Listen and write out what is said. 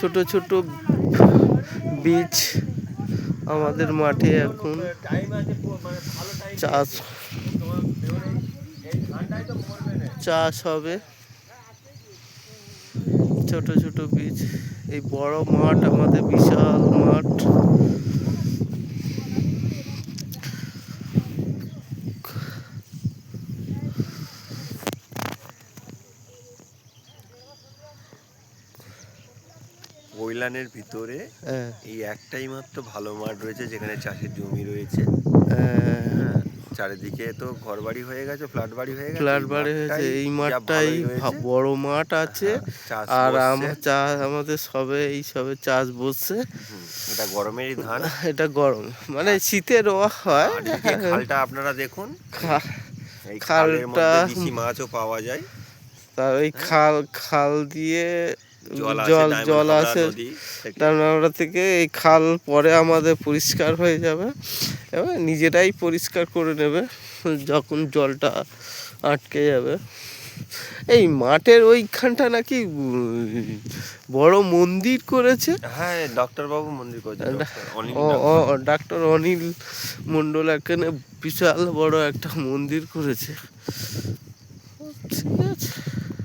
ছোট ছোট বীজ আমাদের মাঠে এখন চাষ হবে। ছোট ছোট বীজ, এই বড় মাঠ আমাদের বিশাল মাঠ। কৈলানের ভিতরে এই একটাই মাত্র ভালো মাঠ রয়েছে যেখানে চাষের জমি রয়েছে। চারিদিকে তো ঘরবাড়ি হয়ে গেছে, ফ্ল্যাট বাড়ি হয়ে গেছে, ফ্ল্যাট বাড়ি হয়েছে। এই মাঠটাই বড় মাঠ আছে। আর আমাদের সবে চাষ বসছে। এটা গরমেরই ধান, এটা গরম মানে শীতে রোয়া হয়। খালটা আপনারা দেখুন, এই খালের মধ্যে দেশি মাছও পাওয়া যায়। তার ওই খাল দিয়ে জল আসে ডায়মন্ড থেকে। এই খাল পরে আমাদের পরিষ্কার হয়ে যাবে এবং নিজেরাই পরিষ্কার করে নেবে যখন জলটা আটকে যাবে। এই মাঠের ওইখানটা নাকি বড় মন্দির করেছে। হ্যাঁ, ডক্টর বাবু মন্দির করেছে, ডক্টর অনিল মণ্ডল এখানে বিশাল বড় একটা মন্দির করেছে।